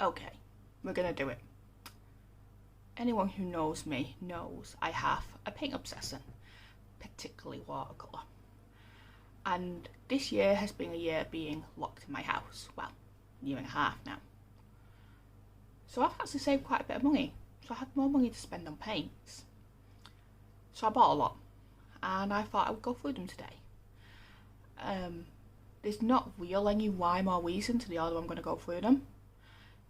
Okay, we're gonna do it. Anyone who knows me knows I have a paint obsession, particularly watercolour. And this year has been a year being locked in my house. Well, a year and a half now. So I've actually saved quite a bit of money. So I had more money to spend on paints. So I bought a lot. And I thought I would go through them today. There's not really any rhyme or reason to the order I'm going to go through them.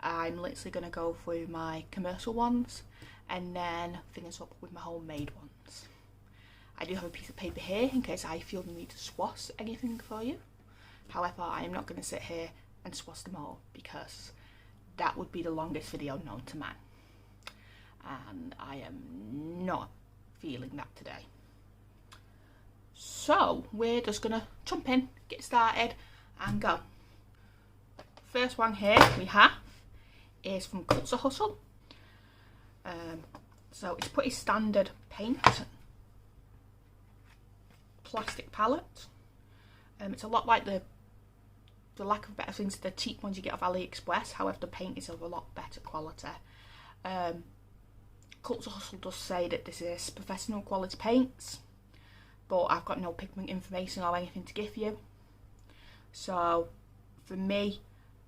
I'm literally going to go through my commercial ones and then finish up with my homemade ones. I do have a piece of paper here in case I feel the need to swatch anything for you. However, I am not going to sit here and swatch them all because that would be the longest video known to man. And I am not feeling that today. So we're just going to jump in, get started and go. First one here we have is from Culture Hustle. So it's pretty standard paint, plastic palette. It's a lot like the lack of better things, the cheap ones you get off AliExpress. However, the paint is of a lot better quality. Culture Hustle does say that this is professional quality paints, but I've got no pigment information or anything to give you. So for me,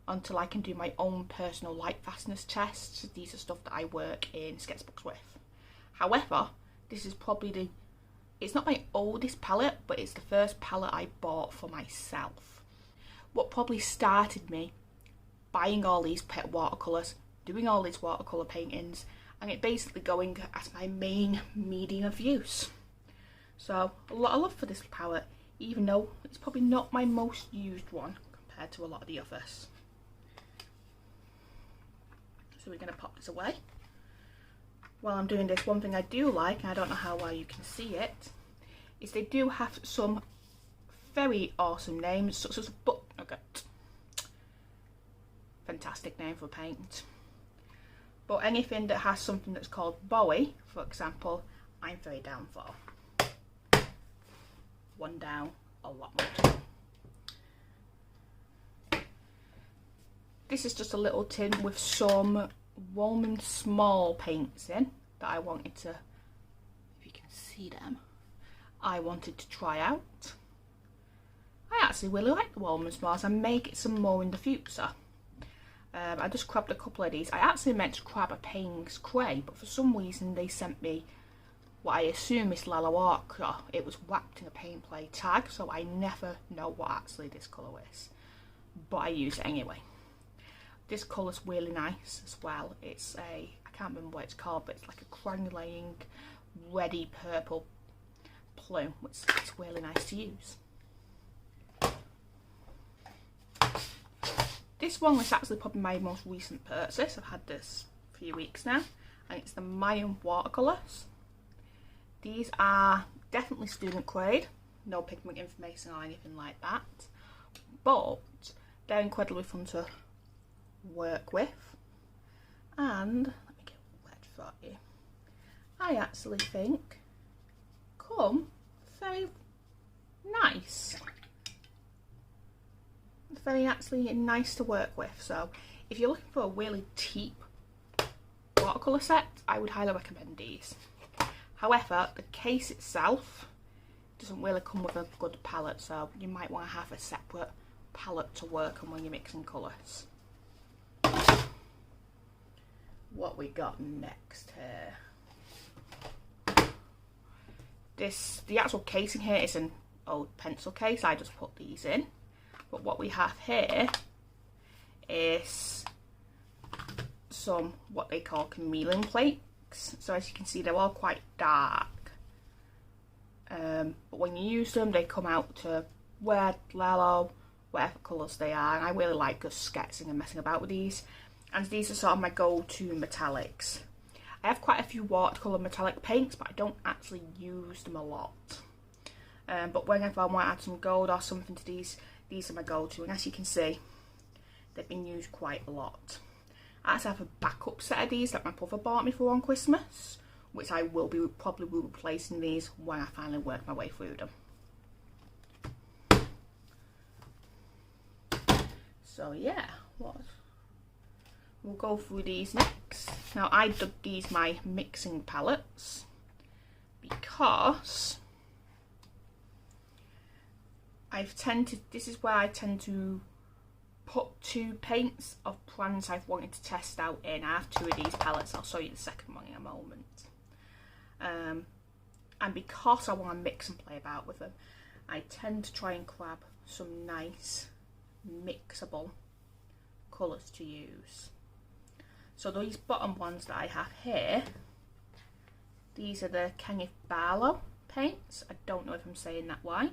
until I can do my own personal light fastness tests, these are stuff that I work in sketchbooks with. However, this is probably it's not my oldest palette, but it's the first palette I bought for myself. What probably started me buying all these pet watercolours, doing all these watercolour paintings, and it basically going as my main medium of use. So a lot of love for this palette, even though it's probably not my most used one compared to a lot of the others. So we're going to pop this away. While I'm doing this, one thing I do like, and I don't know how well you can see it, is they do have some very awesome names, such as Butt Nugget. Fantastic name for paint. But anything that has something that's called Bowie, for example, I'm very down for. One down, a lot more to go. This is just a little tin with some Roman small paints in that I wanted to, if you can see them, I wanted to try out. I actually really like the Roman smalls. I may get some more in the future. I just grabbed a couple of these. I actually meant to grab a Payne's Cray, but for some reason they sent me what I assume is Lala Walker. It was wrapped in a Paint Play tag, so I never know what actually this colour is. But I use it anyway. This colour's really nice as well. It's a, I can't remember what it's called, but it's like a granulating reddy purple plume, which is really nice to use. This one was actually probably my most recent purchase. I've had this a few weeks now, and it's the Mayan Watercolors. These are definitely student grade, no pigment information or anything like that, but they're incredibly fun to work with. And let me get red for you. I actually think come very nice. Very actually nice to work with. So if you're looking for a really cheap watercolour set, I would highly recommend these. However, the case itself doesn't really come with a good palette, so you might want to have a separate palette to work on when you're mixing colours. What we got next here? The actual casing here is an old pencil case. I just put these in. But what we have here is some what they call chameleon plates. So as you can see, they're all quite dark. But when you use them, they come out to red, yellow, whatever colours they are. And I really like just sketching and messing about with these. And these are sort of my go-to metallics. I have quite a few watercolour metallic paints, but I don't actually use them a lot. But whenever I want to add some gold or something to these are my go-to. And as you can see, they've been used quite a lot. I actually have a backup set of these that my brother bought me for on Christmas, which I will be probably replacing these when I finally work my way through them. So yeah, what we'll go through these next. Now I dubbed these my mixing palettes because this is where I tend to put 2 paints of plants I've wanted to test out in. I have 2 of these palettes, I'll show you the second one in a moment. And because I want to mix and play about with them, I tend to try and grab some nice mixable colours to use. So these bottom ones that I have here, these are the Kenneth Barlow paints. I don't know if I'm saying that right.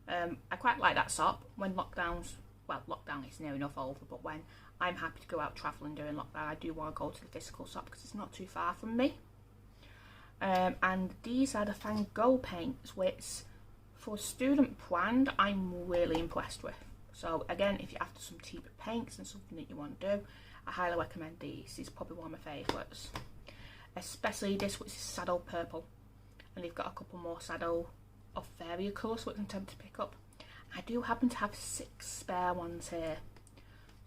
I quite like that shop when lockdown is near enough over, but when I'm happy to go out travelling during lockdown, I do want to go to the physical shop because it's not too far from me. And these are the Van Gogh paints, which for student brand I'm really impressed with. So again, if you're after some cheaper paints and something that you want to do, I highly recommend these. These are probably one of my favourites, especially this, which is Saddle Purple, and they've got a couple more Saddle of various colours which I'm tempted to pick up. I do happen to have 6 spare ones here,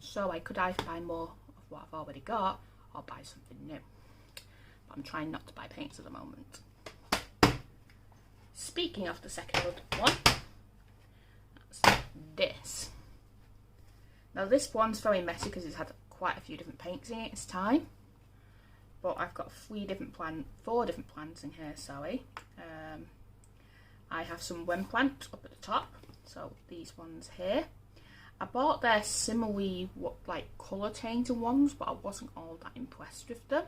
so I could either buy more of what I've already got or buy something new. But I'm trying not to buy paints at the moment. Speaking of the second one, that's this. Now this one's very messy because it's had quite a few different paints in it this time. But I've got 4 different plants in here, sorry. I have some Wen plant up at the top, so these ones here. I bought their similarly colour changing ones, but I wasn't all that impressed with them.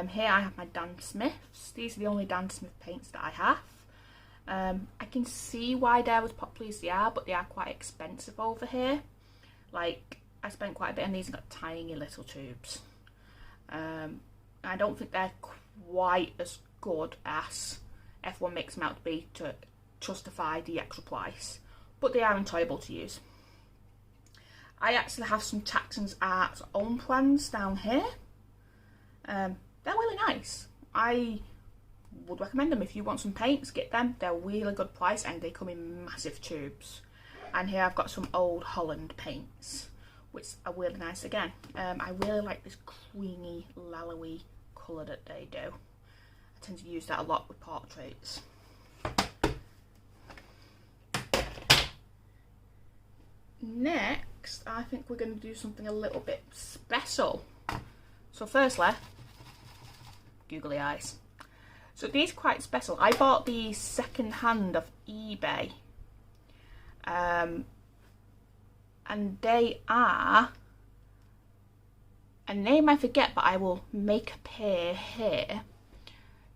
Here I have my Dan Smiths. These are the only Dan Smith paints that I have. I can see why they're as popular as they are, but they are quite expensive over here. Like, I spent quite a bit on these and got tiny little tubes. I don't think they're quite as good as everyone makes them out to be to justify the extra price, but they are enjoyable to use. I actually have some Talons Art's own plans down here. They're really nice. I would recommend them. If you want some paints, get them. They're really good price and they come in massive tubes. And here I've got some Old Holland paints, which are really nice again. I really like this creamy, lallowy colour that they do. I tend to use that a lot with portraits. Next, I think we're going to do something a little bit special. So firstly, googly eyes. So these are quite special. I bought these second hand off eBay. And they are a name I forget, but I will make appear here,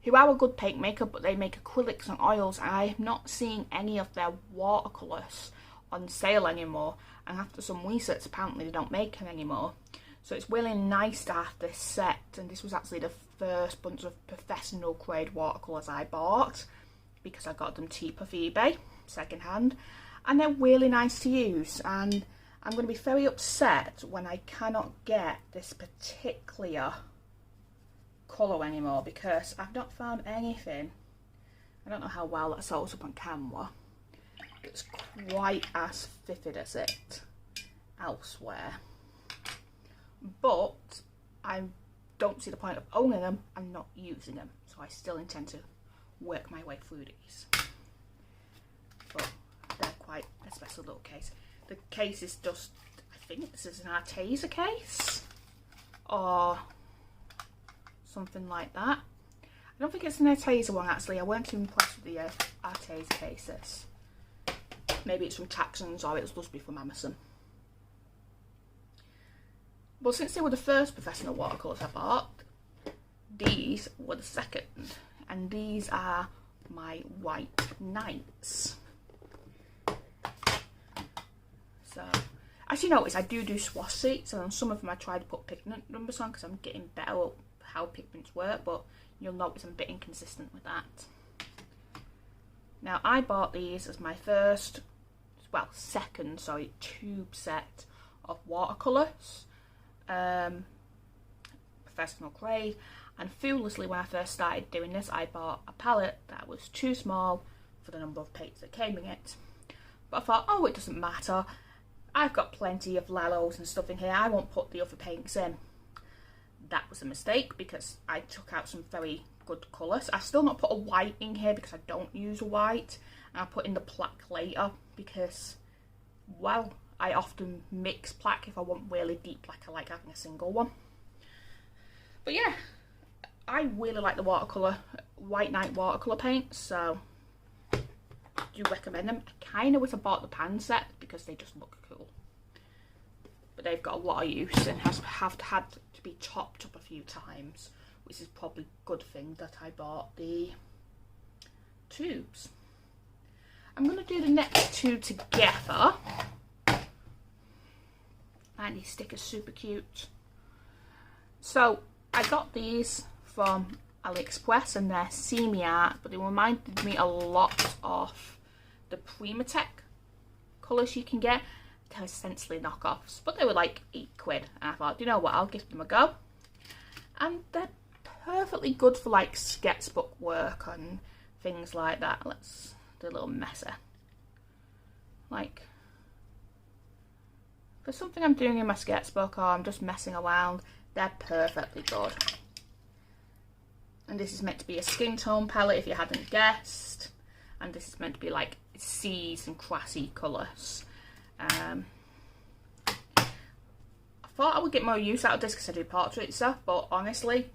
who are a good paint maker, but they make acrylics and oils, and I have not seen any of their watercolours on sale anymore, and after some research apparently they don't make them anymore. So it's really nice to have this set, and this was actually the first bunch of professional grade watercolours I bought because I got them cheap off eBay, second hand, and they're really nice to use. And I'm going to be very upset when I cannot get this particular colour anymore because I've not found anything, I don't know how well that shows up on camera, that's quite as vivid as it elsewhere. But I don't see the point of owning them and not using them, so I still intend to work my way through these. But they're quite a special little case. The case is just, I think this is an Arteza case or something like that. I don't think it's an Arteza one actually. I weren't too impressed with the Arteza cases. Maybe it's from Talons or it must be from Amazon. But since they were the first professional watercolours I bought, these were the second, and these are my White Knights. So, as you notice, I do swatch sheets, and on some of them I try to put pigment numbers on because I'm getting better at how pigments work, but you'll notice I'm a bit inconsistent with that. Now, I bought these as my second tube set of watercolours. Professional grade, and foolishly when I first started doing this I bought a palette that was too small for the number of paints that came in it, but I thought, oh, it doesn't matter, I've got plenty of Barlows and stuff in here. I won't put the other paints in. That was a mistake because I took out some very good colours. I've still not put a white in here because I don't use a white. And I'll put in the plaque later because, well, I often mix plaque if I want really deep black. I like having a single one. But yeah, I really like the White Night watercolour paints, so I do recommend them. I kind of wish I bought the pan set because they just look cool. But they've got a lot of use and have had to be topped up a few times, which is probably a good thing that I bought the tubes. I'm going to do the next two together. And these stickers super cute. So I got these from AliExpress and they're semi-art, but they reminded me a lot of the Primatech colours you can get. They're essentially knockoffs, but they were like £8 and I thought, you know what, I'll give them a go. And they're perfectly good for like sketchbook work and things like that. Let's do a little messer. Like, for something I'm doing in my sketchbook or I'm just messing around, they're perfectly good. And this is meant to be a skin tone palette if you hadn't guessed. And this is meant to be like seas and crassy colours. I thought I would get more use out of this because I do portrait stuff, but honestly,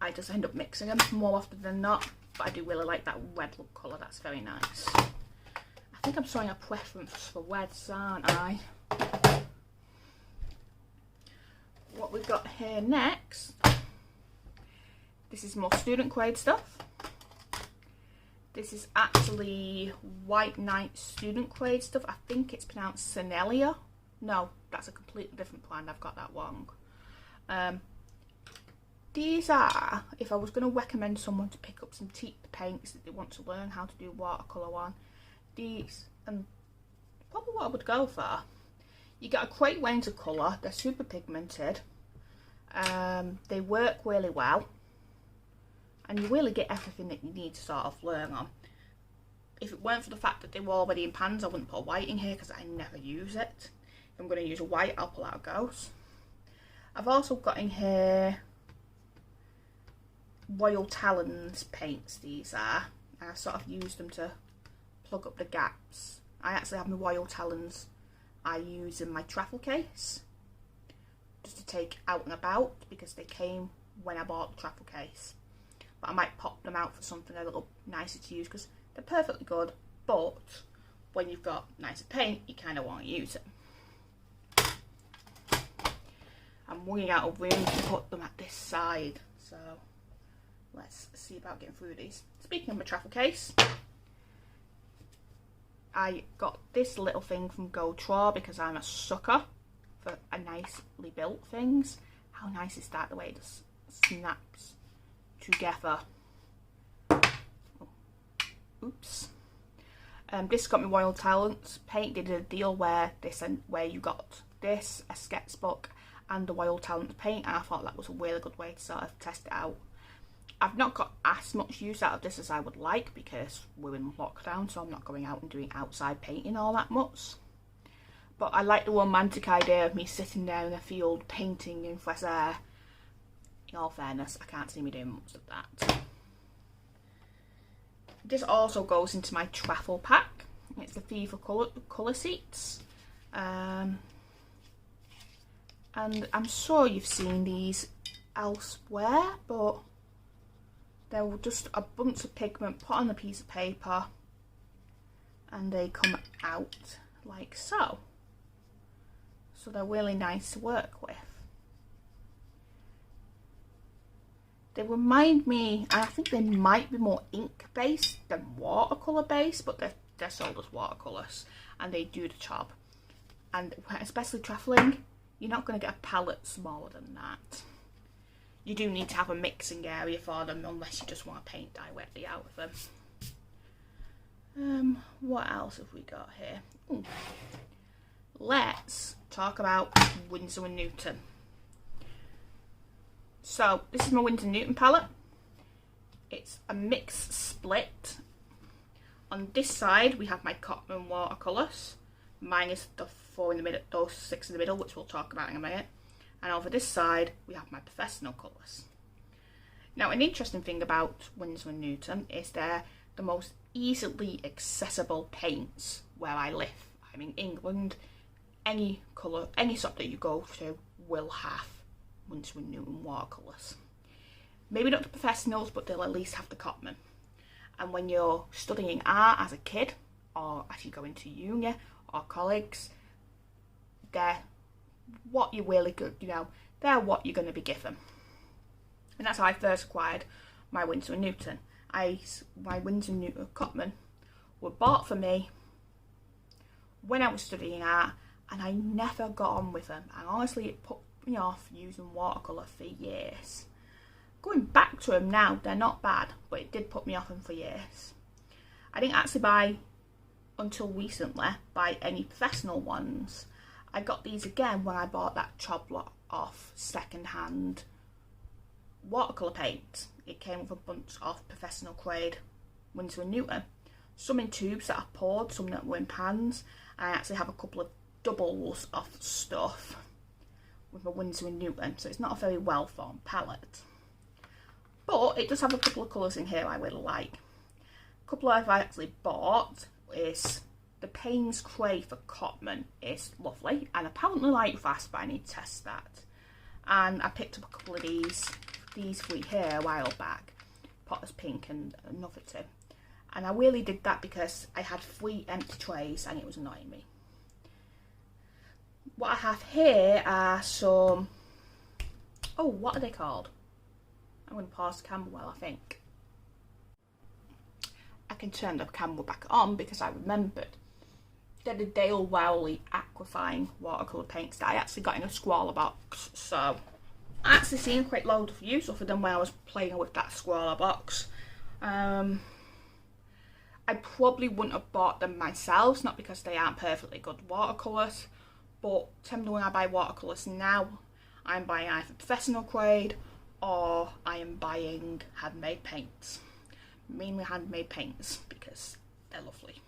I just end up mixing them more often than not. But I do really like that red look colour, that's very nice. I think I'm showing a preference for reds, aren't I? What we've got here next, this is more student grade stuff. This is actually White Night student grade stuff. I think it's pronounced Senelia. No, that's a completely different brand. I've got that wrong. These are, if I was going to recommend someone to pick up some cheap paints that they want to learn how to do watercolour on, these, and probably what I would go for. You get a great range of colour. They're super pigmented. They work really well. And you really get everything that you need to sort of learn on. If it weren't for the fact that they were already in pans, I wouldn't put a white in here because I never use it. If I'm going to use a white, I'll pull out a ghost. I've also got in here Royal Talons paints, these are. And I sort of used them to plug up the gaps. I actually have my Royal Talons I use in my travel case. Just to take out and about because they came when I bought the travel case. But I might pop them out for something a little nicer to use because they're perfectly good, but when you've got nicer paint, you kind of want to use it. I'm running out of room to put them at this side, so let's see about getting through these. Speaking of my travel case, I got this little thing from Goldtraw because I'm a sucker for a nicely built things. How nice is that, the way it just snaps together. Oh. Oops. This got me Royal Talents paint. They did a deal where you got this, a sketchbook, and the Royal Talents paint, and I thought that was a really good way to sort of test it out. I've not got as much use out of this as I would like because we're in lockdown, so I'm not going out and doing outside painting all that much. But I like the romantic idea of me sitting there in a field painting in fresh air. In all fairness, I can't see me doing much of that. This also goes into my travel pack. It's the Fever colour seats. And I'm sure you've seen these elsewhere, but they're just a bunch of pigment put on a piece of paper and they come out like so. So they're really nice to work with. They remind me, and I think they might be more ink based than watercolour based, but they're sold as watercolours and they do the job. And especially travelling, you're not going to get a palette smaller than that. You do need to have a mixing area for them unless you just want to paint directly out of them. What else have we got here? Ooh. Let's talk about Winsor and Newton. So this is my Winsor and Newton palette. It's a mixed split. On this side we have my Cotton Watercolors minus the 4 in the middle, those 6 in the middle, which we'll talk about in a minute. And over this side, we have my professional colours. Now, an interesting thing about Winsor and Newton is they're the most easily accessible paints where I live. I'm in England. Any colour, any shop that you go to will have Winsor and Newton watercolours. Maybe not the professionals, but they'll at least have the common. And when you're studying art as a kid, or as you go into uni or college, they're what you're really good, you know, they're what you're going to be given. And that's how I first acquired my Winsor and Newton. My Winsor and Newton Cotman were bought for me when I was studying art, and I never got on with them. And honestly, it put me off using watercolour for years. Going back to them now, they're not bad, but it did put me off them for years. I didn't actually buy, until recently, any professional ones. I got these again when I bought that job lot of second-hand watercolour paint. It came with a bunch of professional grade Winsor and Newton. Some in tubes that I poured, some that were in pans. I actually have a couple of doubles of stuff with my Winsor and Newton, so it's not a very well-formed palette. But it does have a couple of colours in here I really like. A couple I've actually bought is the Payne's Cray for Cotman is lovely, and apparently light fast, but I need to test that. And I picked up a couple of these three here a while back, Potter's Pink and another two. And I really did that because I had 3 empty trays and it was annoying me. What I have here are some, oh, what are they called? I'm going to pause the camera well, I think. I can turn the camera back on because I remembered. They're the Dale Rowley Aquafine watercolour paints that I actually got in a squalor box. So I actually seen quite loads of use of them when I was playing with that squalor box. I probably wouldn't have bought them myself, not because they aren't perfectly good watercolours, but generally when I buy watercolours now, I'm buying either professional grade or I am buying handmade paints. Mainly handmade paints because they're lovely.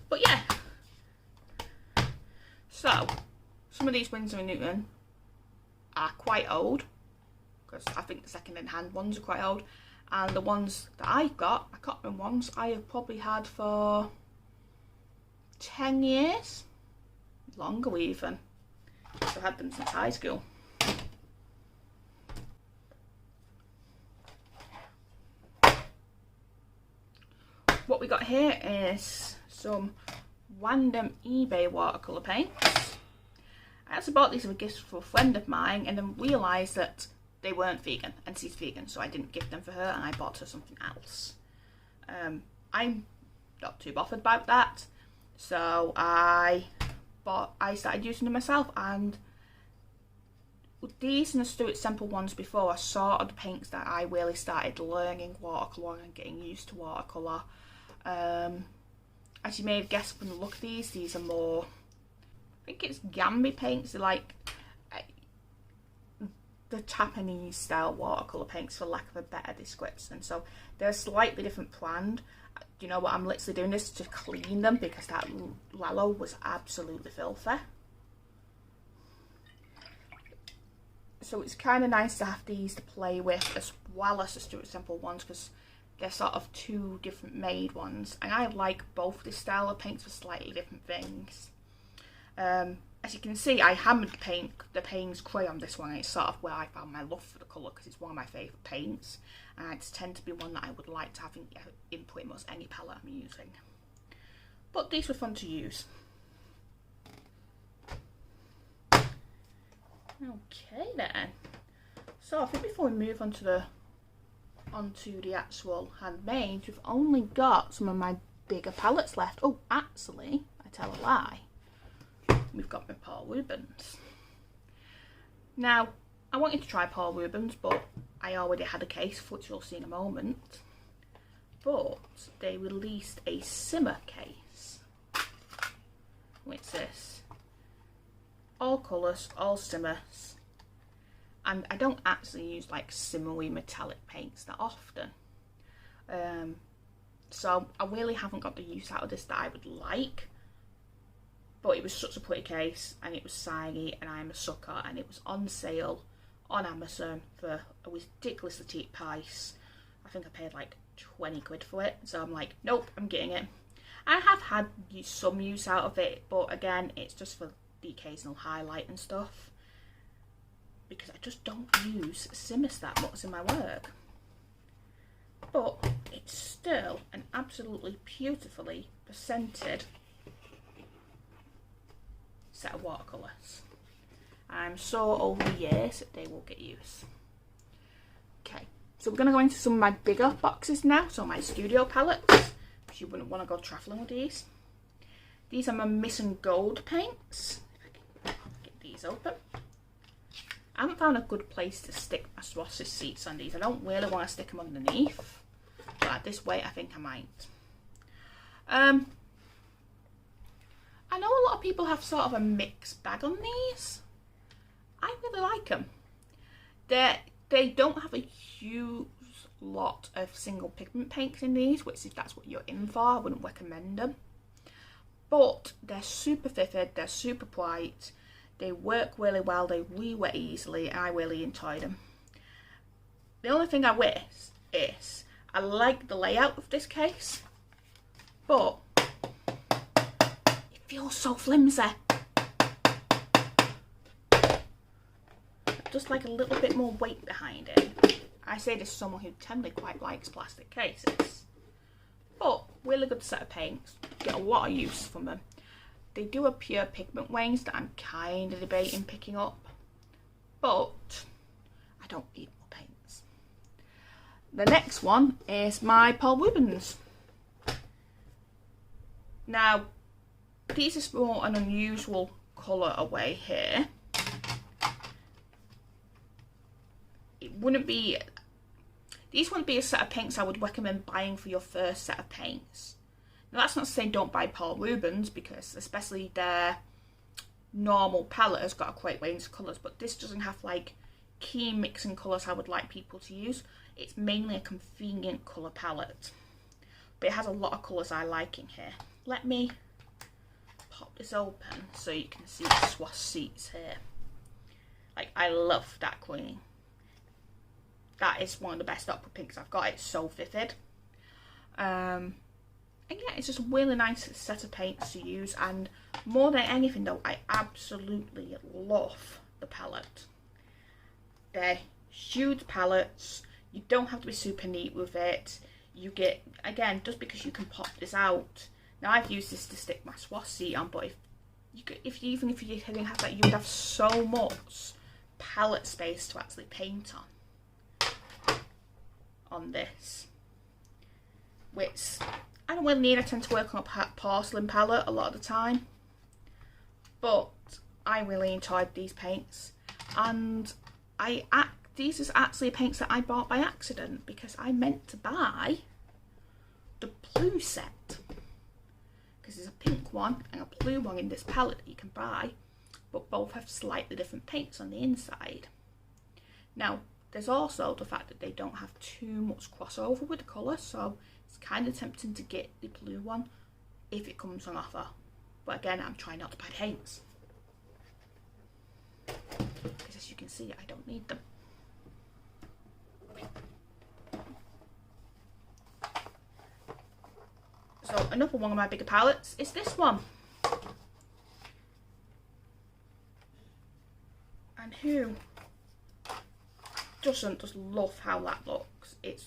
But yeah, so some of these Winsor and Newton are quite old, because I think the second-hand ones are quite old, and the ones that I've got, my Cotman ones, I have probably had for 10 years, longer even. I've had them since high school. What we got here is some random eBay watercolour paints. I actually bought these as a gift for a friend of mine and then realised that they weren't vegan, and she's vegan, so I didn't gift them for her and I bought her something else. I'm not too bothered about that, so I started using them myself, and with these and the Stuart Semple ones before are sort of the paints that I really started learning watercolour and getting used to watercolour. As you may have guessed from the look of these are more, I think it's Gamby paints. They're like the Japanese style watercolour paints, for lack of a better description. So they're slightly different brand. You know what, I'm literally doing this to clean them because that Barlow was absolutely filthy. So it's kind of nice to have these to play with as well as the Stuart Semple ones, because they're sort of 2 different made ones, and I like both this style of paints for slightly different things. As you can see, I hammered the Payne's Cray on this one, and it's sort of where I found my love for the colour, because it's one of my favourite paints, and it tends to be one that I would like to have in pretty much any palette I'm using. But these were fun to use. Okay then, so I think before we move on to the actual handmade, we've only got some of my bigger palettes left. Oh, actually, I tell a lie. We've got my Paul Rubens. Now, I wanted to try Paul Rubens, but I already had a case, which you'll see in a moment. But they released a simmer case, which is all colours, all simmers. And I don't actually use like simmery metallic paints that often. So I really haven't got the use out of this that I would like. but it was such a pretty case, and it was shiny, and I'm a sucker, and it was on sale on Amazon for a ridiculously cheap price. I think I paid like 20 quid for it, so I'm like, nope, I'm getting it. I have had some use out of it, but again, it's just for the occasional highlight and stuff, because I just don't use Simmers that much in my work. But it's still an absolutely beautifully presented set of watercolours. I'm sure over the years that they will get used. Okay, so we're going to go into some of my bigger boxes now, so my studio palettes, because you wouldn't want to go travelling with these. These are my Missing Gold paints. If I can get these open. I haven't found a good place to stick my swastika seats on these. I don't really want to stick them underneath, but at this weight I think I might. I know a lot of people have sort of a mixed bag on these. I really like them. They don't have a huge lot of single pigment paints in these, which if that's what you're in for, I wouldn't recommend them. But they're super vivid, they're super bright, they work really well, they re-wet easily, and I really enjoy them. The only thing I wish is, I like the layout of this case, but it feels so flimsy. Just like a little bit more weight behind it. I say this as someone who generally quite likes plastic cases. But really good set of paints. Get a lot of use from them. They do a pure pigment range that I'm kind of debating picking up. But I don't need more paints. The next one is my Paul Rubens. Now, these are more an unusual colour away here. These wouldn't be a set of paints I would recommend buying for your first set of paints. Now that's not to say don't buy Paul Rubens, because especially their normal palette has got a great range of colours, but this doesn't have like key mixing colours I would like people to use. It's mainly a convenient colour palette, but it has a lot of colours I like in here. Let me pop this open so you can see the swatch seats here. Like, I love that green. That is one of the best opera pinks I've got. It's so vivid. And yeah, it's just a really nice set of paints to use. And more than anything though, I absolutely love the palette. They're huge palettes. You don't have to be super neat with it. You get, again, just because you can pop this out. Now I've used this to stick my swatch seat on, but even if you didn't have that, you would have so much palette space to actually paint on this, which I don't really need. I tend to work on a porcelain palette a lot of the time, but I really enjoyed these paints, and these is actually paints that I bought by accident, because I meant to buy the blue set, because there's a pink one and a blue one in this palette that you can buy, but both have slightly different paints on the inside. Now there's also the fact that they don't have too much crossover with the colour, so it's kind of tempting to get the blue one if it comes on offer. But again, I'm trying not to buy paints, because as you can see, I don't need them. So another one of my bigger palettes is this one. And who doesn't just love how that looks? It's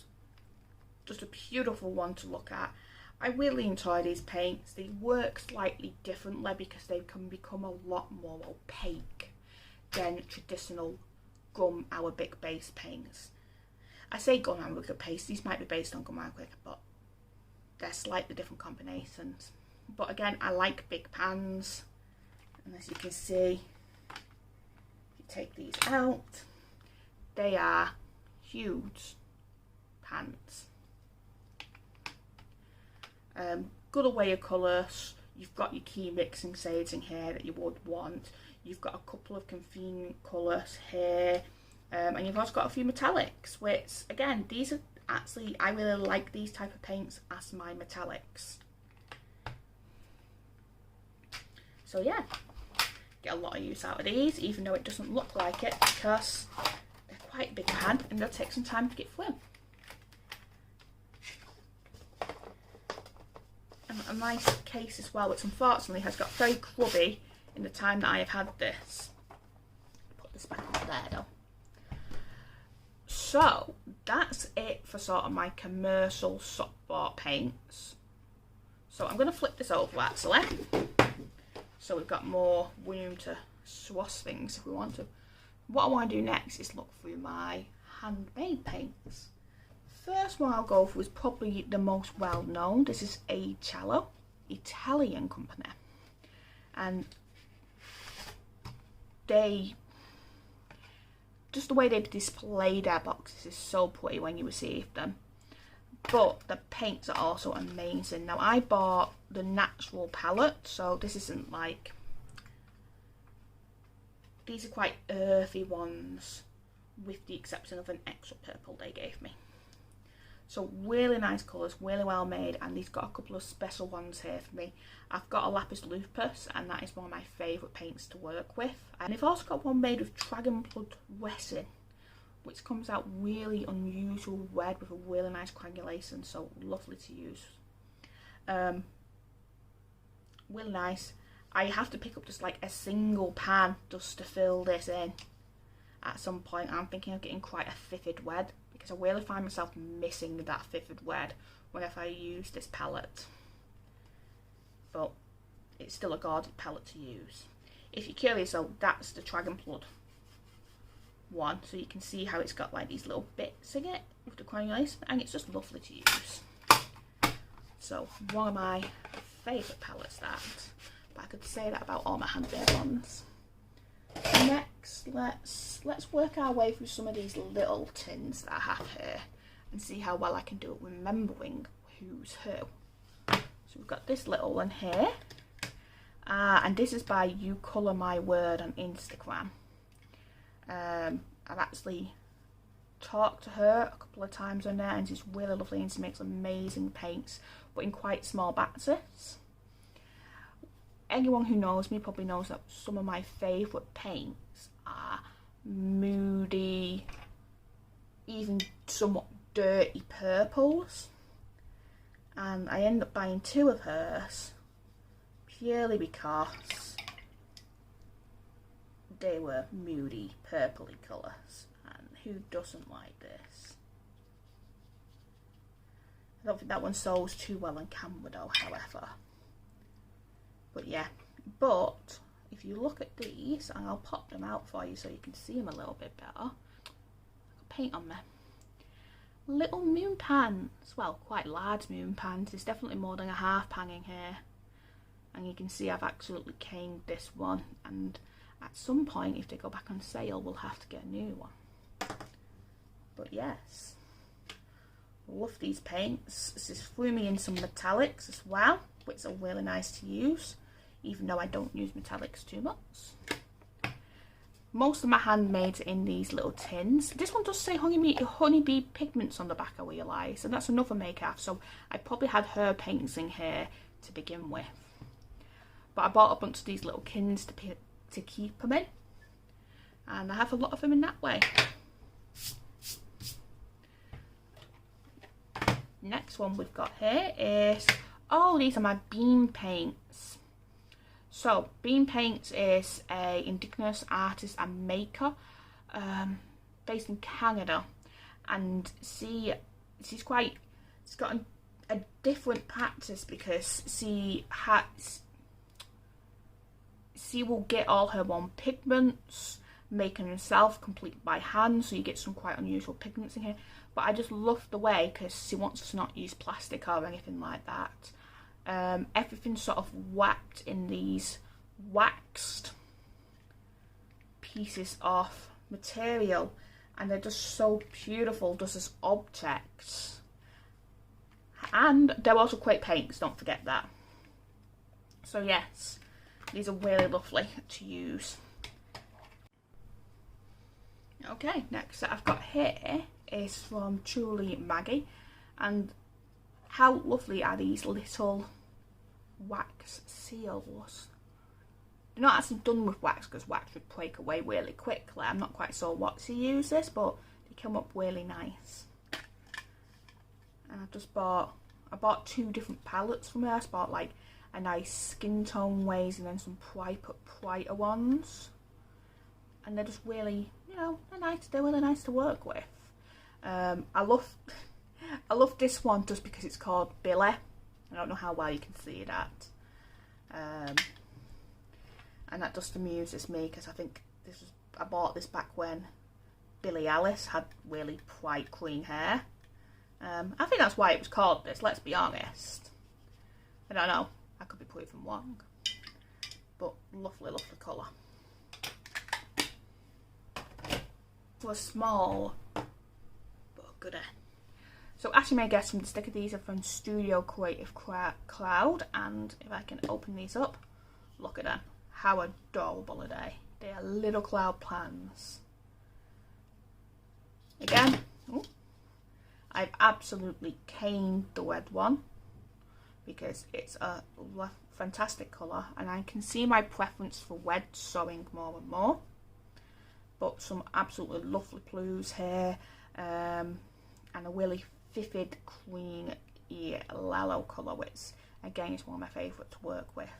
just a beautiful one to look at. I really enjoy these paints. They work slightly differently because they can become a lot more opaque than traditional gum arabic base paints. I say gum arabic base, these might be based on gum arabic, but they're slightly different combinations. But again, I like big pans, and as you can see, if you take these out, they are huge pans. Good array of colours. You've got your key mixing shades in here that you would want. You've got a couple of convenient colours here, and you've also got a few metallics, which again, these are actually, I really like these type of paints as my metallics. So So yeah, get a lot of use out of these, even though it doesn't look like it, because they're quite a big pan and they'll take some time to get through. And a nice case as well, which unfortunately has got very clubby in the time that I have had this. Put this back up there though. So that's it for sort of my commercial softboard paints. So I'm going to flip this over actually, so we've got more room to swash things if we want to. What I want to do next is look through my handmade paints. First one I'll go for is probably the most well known. This is a Cello, Italian company, and just the way they display their boxes is so pretty when you receive them. But the paints are also amazing. Now I bought the natural palette, so this isn't like, these are quite earthy ones with the exception of an extra purple they gave me. So really nice colours, really well made, and they've got a couple of special ones here for me. I've got a lapis lupus, and that is one of my favourite paints to work with. And they've also got one made with dragon blood resin, which comes out really unusual red with a really nice granulation, so lovely to use. Really nice. I have to pick up just like a single pan just to fill this in at some point. I'm thinking of getting quite a vivid red, because I really find myself missing that vivid red whenever I use this palette. But it's still a gorgeous palette to use. If you're curious though, that's the dragon blood one, so you can see how it's got like these little bits in it with the granulation, and it's just lovely to use. So one of my favourite palettes, that. But I could say that about all my handmade ones. Next, let's work our way through some of these little tins that I have here and see how well I can do at remembering who's who. So we've got this little one here, and this is by You Colour My Word on Instagram. I've actually talked to her a couple of times on there, and she's really lovely and she makes amazing paints, but in quite small batches. Anyone who knows me probably knows that some of my favourite paints are moody, even somewhat dirty purples, and I ended up buying two of hers purely because they were moody purpley colours, and who doesn't like this? I don't think that one shows too well on camera though, however. But yeah, but if you look at these, and I'll pop them out for you so you can see them a little bit better. I've got paint on me. Little moon pans, well, quite large moon pans. There's definitely more than a half pan in here. And you can see I've absolutely caned this one, and at some point, if they go back on sale, we'll have to get a new one. But yes, love these paints. This is threw me in some metallics as well, which are really nice to use, even though I don't use metallics too much. Most of my handmades are in these little tins. This one does say honeybee pigments on the back, I realise, and that's another make-off, so I probably had her paints in here to begin with. But I bought a bunch of these little tins to keep them in, and I have a lot of them in that way. Next one we've got here is, oh, these are my beam paints. So beam paints is a indigenous artist and maker based in Canada, and she's got a different practice, because she will get all her own pigments, making herself complete by hand, so you get some quite unusual pigments in here. But I just love the way, because she wants us to not use plastic or anything like that. Everything's sort of wrapped in these waxed pieces of material, and they're just so beautiful just as objects. And they're also quick paints, don't forget that. So yes, these are really lovely to use. Okay, next that I've got here is from Truly Maggie, and how lovely are these little wax seals? They're not actually done with wax because wax would break away really quickly. I'm not quite sure what to use this, but they come up really nice. And I've just bought 2 different palettes from there. I bought like a nice skin tone ways and then some brighter ones. And they're just really, you know, they're really nice to work with. I love this one just because it's called Billy. I don't know how well you can see that. And that just amuses me because I think I bought this back when Billie Eilish had really bright green hair. I think that's why it was called this, let's be honest. I don't know, I could be proven wrong. But lovely, lovely colour. For a small, but good. So as you may guess from the sticker, these are from Studio Creative Cloud, and if I can open these up, look at them. How adorable are they? They are little cloud plans. Again, I've absolutely caned the red one because it's a fantastic colour, and I can see my preference for red showing more and more. But some absolutely lovely blues here, and a really vivid green yellow colour, which again is one of my favourite to work with.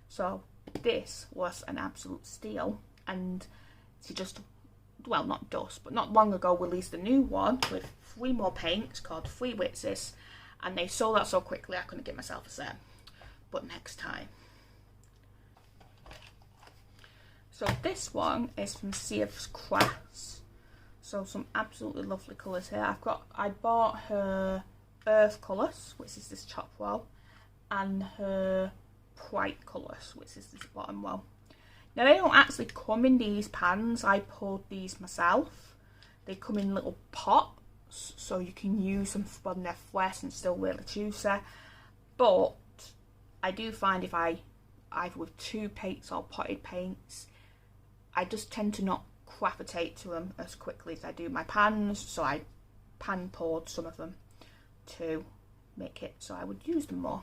So this was an absolute steal, and she just, well, not just, but not long ago released a new one with 3 more paints called Three Witches, and they sold out so quickly I couldn't get myself a set. But next time. So this one is from Sea's Crafts. So some absolutely lovely colours here. I bought her Earth Colours, which is this top row, and her Bright Colours, which is this bottom row. Now they don't actually come in these pans, I poured these myself. They come in little pots, so you can use them when they're fresh and still really juicy. But I do find if I, either with tube paints or potted paints, I just tend to not gravitate to them as quickly as I do my pans, so I pan poured some of them to make it so I would use them more.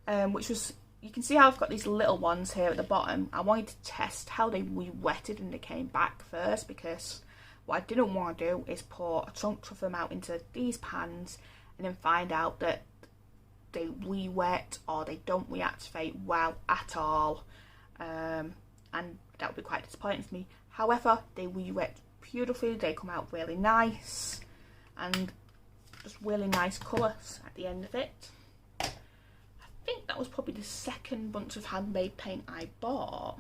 Which was, you can see how I've got these little ones here at the bottom. I wanted to test how they re-wetted and they came back first, because what I didn't want to do is pour a chunk of them out into these pans and then find out that they re-wet or they don't reactivate well at all, and that would be quite disappointing for me. However, they re-wet beautifully, they come out really nice, and just really nice colours at the end of it. I think that was probably the second bunch of handmade paint I bought.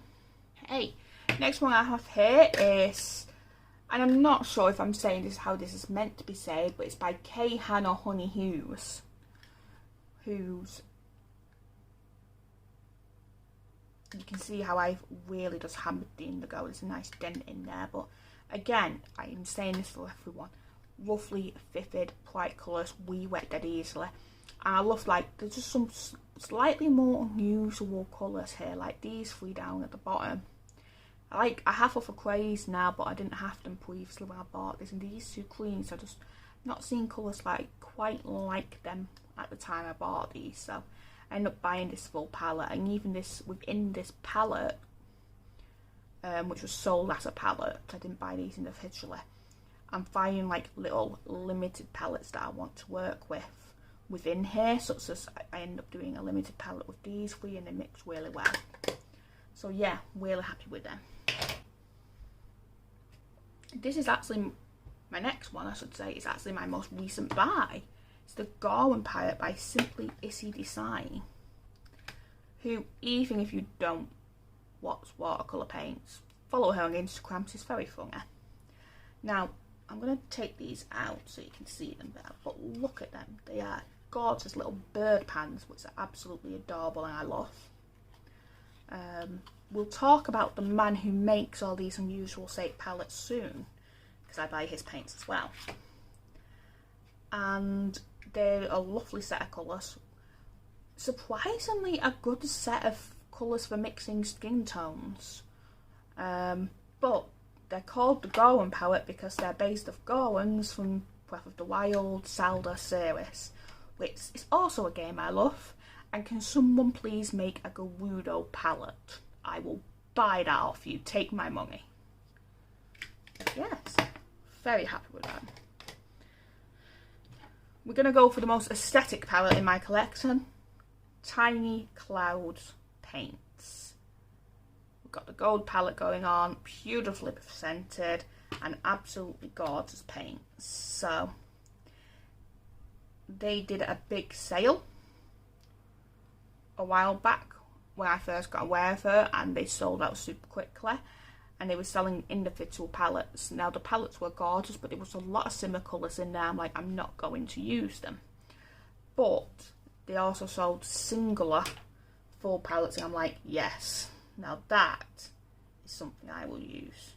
Hey, next one I have here is, and I'm not sure if I'm saying this how this is meant to be said, but it's by K. Hannah Honey Hughes. You can see how I've really just hammered the indigo. There's a nice dent in there, but again, I am saying this for everyone. Roughly vivid, bright colours, re-wet dead easily. And I love, like, there's just some slightly more unusual colours here, like these 3 down at the bottom. I have other greys now, but I didn't have them previously when I bought this. And these 2 greens, I've just not seen colours like quite like them at the time I bought these. So I ended up buying this full palette, and even this within this palette, which was sold as a palette, I didn't buy these individually. I'm finding like little limited palettes that I want to work with within here, such as I end up doing a limited palette with these 3 and they mix really well. So yeah, really happy with them. This is actually my next one, I should say. It's actually my most recent buy. It's the Garwin palette by Simply Issy Design, who, even if you don't watch watercolour paints, follow her on Instagram, she's very funny. Now, I'm going to take these out so you can see them better, but look at them. They are gorgeous little bird pans, which are absolutely adorable and I love. We'll talk about the man who makes all these unusual shape palettes soon, because I buy his paints as well. And they're a lovely set of colours. Surprisingly a good set of colours for mixing skin tones. But they're called the Garwin palette because they're based off Garwins from Breath of the Wild, Zelda series, which is also a game I love. And can someone please make a Gerudo palette? I will buy that off you. Take my money. Yes, very happy with that. We're going to go for the most aesthetic palette in my collection. Tiny Clouds Paints. We've got the gold palette going on, beautifully presented, and absolutely gorgeous paints. So they did a big sale a while back when I first got aware of her, and they sold out super quickly, and they were selling individual palettes. Now the palettes were gorgeous, but there was a lot of similar colours in there. I'm like, I'm not going to use them. But they also sold singular full palettes, and I'm like, yes, now that is something I will use.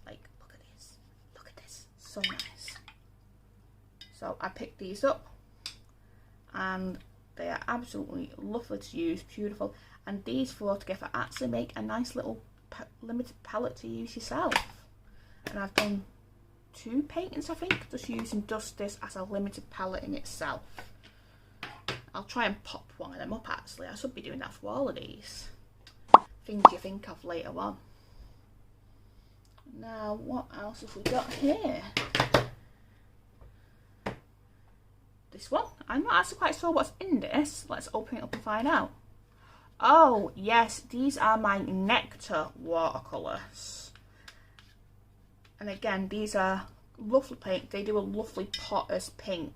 Like, look at this, so nice. So I picked these up, and they are absolutely lovely to use, beautiful. And these four together actually make a nice little limited palette to use yourself. And I've done 2 paintings, I think, just using Dusk this as a limited palette in itself. I'll try and pop one of them up actually. I should be doing that for all of these. Things you think of later on. Now, what else have we got here? This one. I'm not actually quite sure what's in this. Let's open it up and find out. Oh, yes, these are my Nectar Watercolors. And again, these are lovely paint. They do a lovely potter's pink.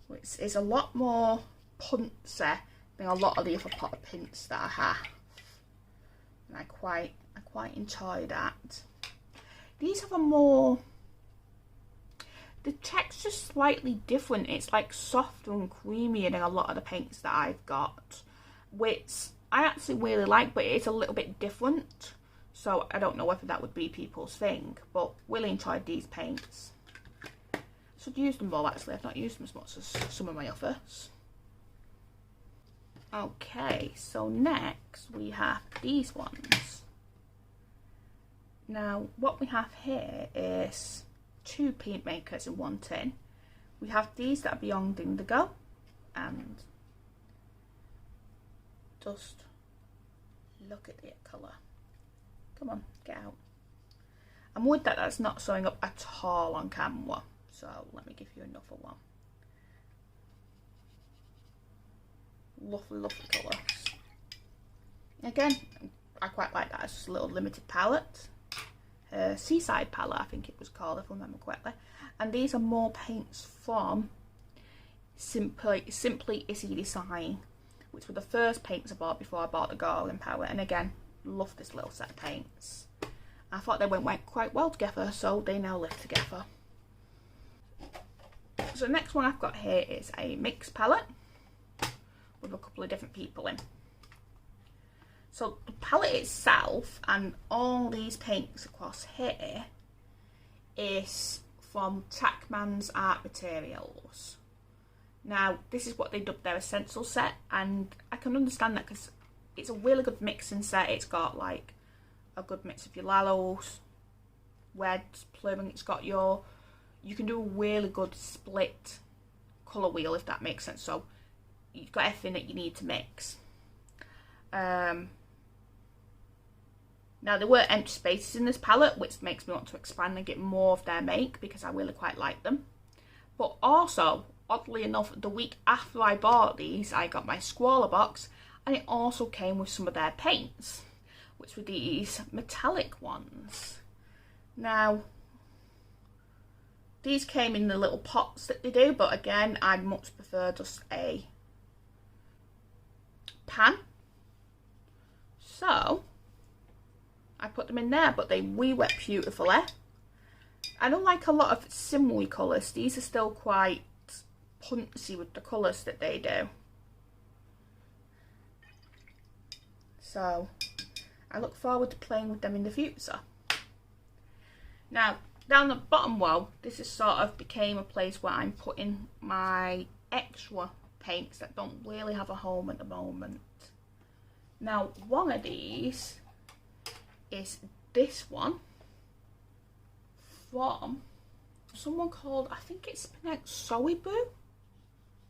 Which is a lot more puncy than a lot of the other potter pinks that I have. And I quite enjoy that. These have a more, the texture's slightly different. It's like softer and creamier than a lot of the paints that I've got, which I actually really like, but it's a little bit different. So I don't know whether that would be people's thing, but really enjoyed these paints. Should use them more actually. I've not used them as much as some of my others. Okay, so next we have these ones. Now, what we have here is 2 paint makers in one tin. We have these that are Beyond Indigo, and just look at the colour. Come on, get out. I'm worried that that's not showing up at all on camera, so let me give you another one. Lovely, lovely colours. Again, I quite like that. It's just a little limited palette. Seaside palette, I think it was called, if I remember correctly. And these are more paints from Simply Easy Design, which were the first paints I bought before I bought the Garland palette. And again, love this little set of paints. I thought they went quite well together, so they now live together. So the next one I've got here is a mix palette with a couple of different people in. So the palette itself and all these paints across here is from Tackman's Art Materials. Now, this is what they dubbed their essential set, and I can understand that because it's a really good mixing set. It's got like a good mix of your lallows, reds, plum, it's got your, you can do a really good split colour wheel, if that makes sense. So you've got everything that you need to mix. Now, there were empty spaces in this palette, which makes me want to expand and get more of their make, because I really quite like them. But also, oddly enough, the week after I bought these, I got my Squaller box, and it also came with some of their paints, which were these metallic ones. Now, these came in the little pots that they do, but again, I much prefer just a pan. So I put them in there, but they re-wet beautifully. I don't like a lot of simmery colours. These are still quite punchy with the colours that they do. So I look forward to playing with them in the future. Now, down the bottom row, this is sort of became a place where I'm putting my extra paints that don't really have a home at the moment. Now, one of these is this one from someone called, I think it's pronounced Soibu.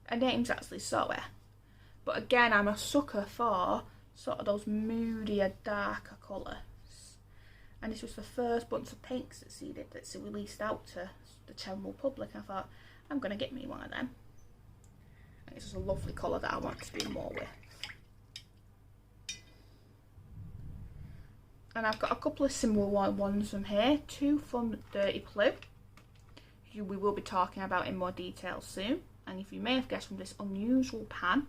her name's actually Zoe. But again, I'm a sucker for sort of those moodier, darker colours. And this was the first bunch of paints that's released out to the general public. I thought, I'm going to get me one of them. And it's just a lovely colour that I want to do more with. And I've got a couple of similar ones from here. Two from Dirty Blue, who we will be talking about in more detail soon. And if you may have guessed from this unusual pan,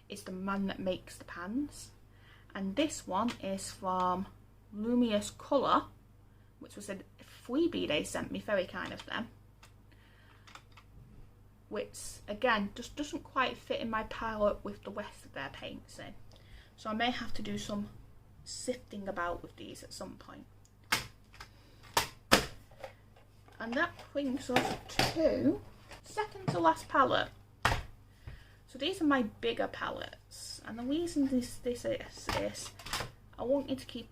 it's the man that makes the pans. And this one is from Lumious Color, which was a freebie they sent me, very kind of them. Which, again, just doesn't quite fit in my palette with the rest of their paints in. So I may have to do some sifting about with these at some point. And that brings us to second to last palette. So these are my bigger palettes, and the reason this is I want you to keep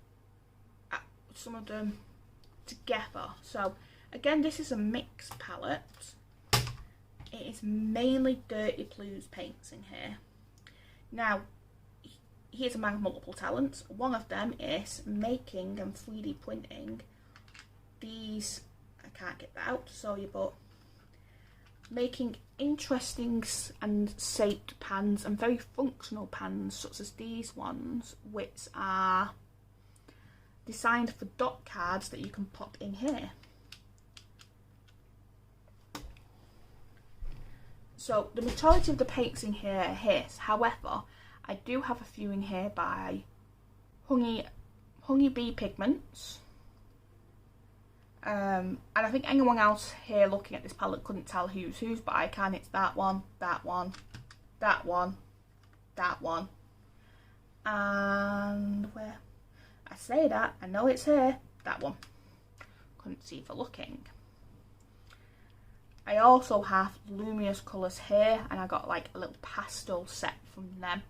some of them together. So again, this is a mixed palette. It is mainly Dirty Blues paints in here. Now, here's a man with multiple talents. One of them is making and 3D printing these, I can't get that out, sorry, but making interesting and shaped pans and very functional pans, such as these ones, which are designed for dot cards that you can pop in here. So the majority of the paints in here are his. However, I do have a few in here by Honey Bee Pigments. And I think anyone else here looking at this palette couldn't tell who's whose, but I can. It's that one, that one, that one, that one. And where I say that, I know it's here, that one. Couldn't see for looking. I also have Lumious Colors here, and I got like a little pastel set from them,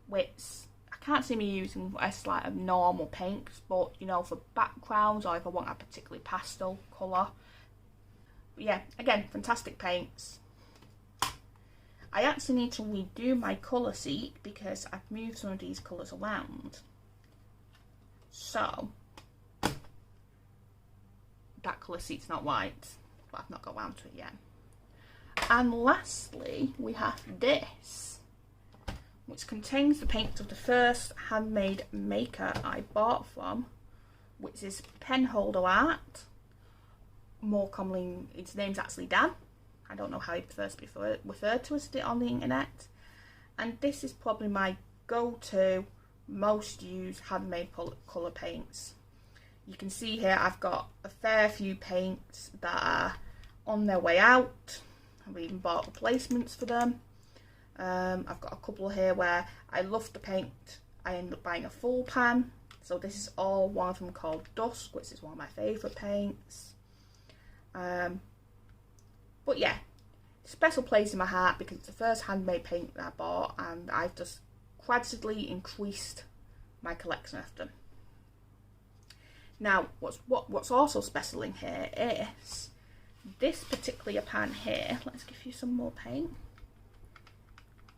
which I can't see me using as like a normal paints, but you know, for backgrounds or if I want a particularly pastel colour. But yeah, again, fantastic paints. I actually need to redo my colour sheet because I've moved some of these colours around. So that colour sheet's not white, but I've not got around to it yet. And lastly, we have this, which contains the paints of the first handmade maker I bought from, which is Penholder Art. More commonly, its name's actually Dan. I don't know how he prefers to be referred to as it on the internet. And this is probably my go-to, most used handmade colour paints. You can see here I've got a fair few paints that are on their way out. I've even bought replacements for them. I've got a couple here where I love the paint. I end up buying a full pan. So this is all one of them called Dusk, which is one of my favourite paints. But yeah, special place in my heart because it's the first handmade paint that I bought, and I've just gradually increased my collection of them. Now, what's also special in here is this particular pan here. Let's give you some more paint.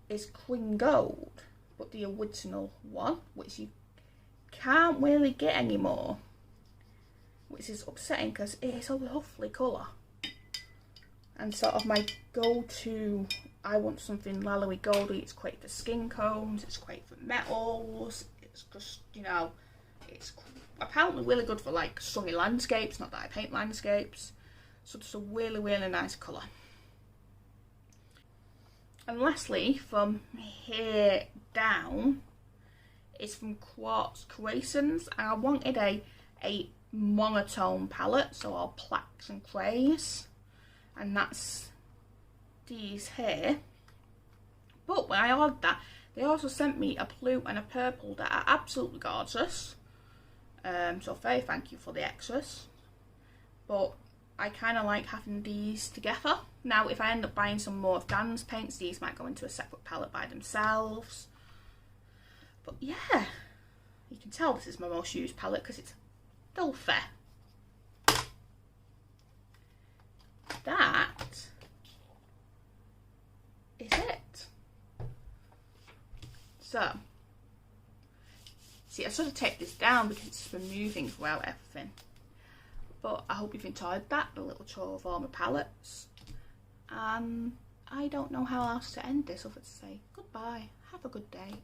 Is Queen Gold, but the original one, which you can't really get anymore, which is upsetting because it is a lovely colour. And sort of my go-to, I want something lallowy goldy. It's great for skin tones, it's great for metals, it's just, you know, it's apparently really good for like sunny landscapes, not that I paint landscapes. So it's a really, really nice colour. And lastly, from here down, is from Quartz Creations, and I wanted a monotone palette, so all blacks and greys, and that's these here. But when I ordered that, they also sent me a blue and a purple that are absolutely gorgeous. So very thank you for the extras. But I kind of like having these together. Now, if I end up buying some more of Dan's paints, these might go into a separate palette by themselves. But yeah, you can tell this is my most used palette because it's still fair. That is it. So, see, I sort of take this down because it's just been moving throughout everything. But I hope you've enjoyed that, a little tour of all my palettes. And I don't know how else to end this other to say goodbye, have a good day.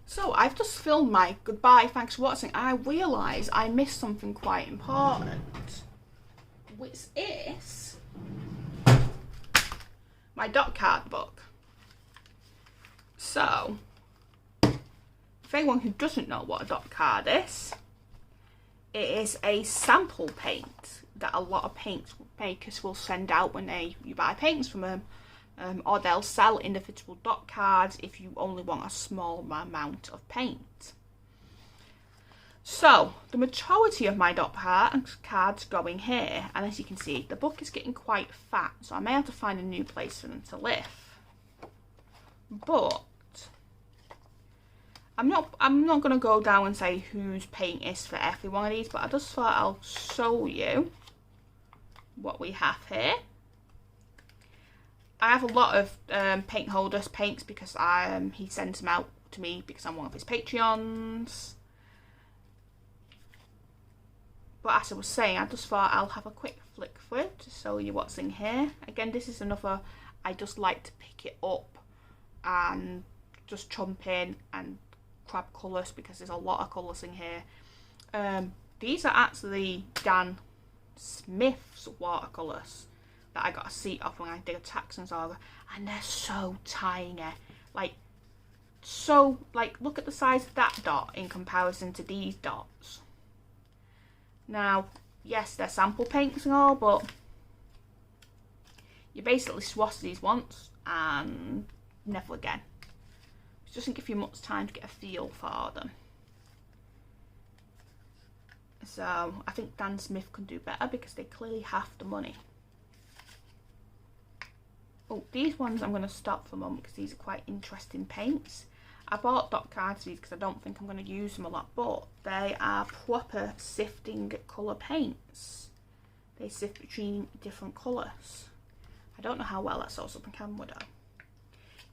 So I've just filmed my goodbye, thanks for watching. I realise I missed something quite important, which is my dot card book. So, for anyone who doesn't know what a dot card is, it is a sample paint that a lot of paint makers will send out when you buy paints from them. Or they'll sell individual dot cards if you only want a small amount of paint. So, the majority of my dot cards go in here, and as you can see, the book is getting quite fat, so I may have to find a new place for them to live. But I'm not going to go down and say whose paint is for every one of these, but I just thought I'll show you what we have here. I have a lot of paint holders paints because he sends them out to me because I'm one of his Patreons. But as I was saying, I just thought I'll have a quick flick through to show you what's in here. Again, this is another, I just like to pick it up and just chomp in and grab colours because there's a lot of colours in here. These are actually Dan Smith's watercolours that I got a seat off when I did a Texans order, and they're so tiny. Like, look at the size of that dot in comparison to these dots. Now, yes, they're sample paints and all, but you basically swatch these once and never again. It doesn't give you much time to get a feel for them. So, I think Dan Smith can do better because they clearly have the money. Oh, these ones I'm going to stop for a moment because these are quite interesting paints. I bought dot cards for these because I don't think I'm going to use them a lot, but they are proper sifting colour paints. They sift between different colours. I don't know how well that shows up on camera though.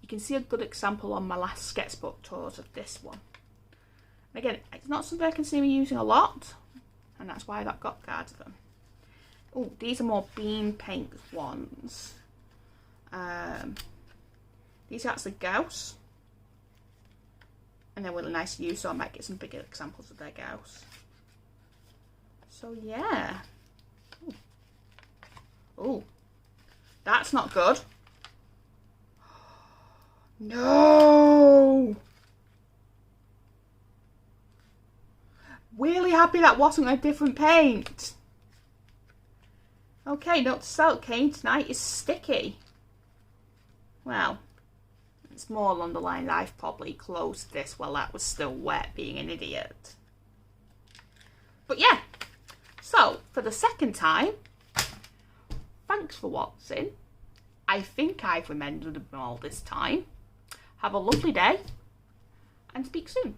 You can see a good example on my last sketchbook tours of this one. And again, it's not something I can see me using a lot, and that's why I got dot cards of them. Oh, these are more bean paint ones. These are actually Gauss, and they're really nice to use, so I might get some bigger examples of their Gauss. So yeah. Oh, that's not good. No. Really happy that wasn't a different paint. Okay, note to self, cane tonight is sticky. Well, it's more along the line that I've probably closed this while that was still wet, being an idiot. But yeah, so for the second time, thanks for watching. I think I've remembered them all this time. Have a lovely day and speak soon.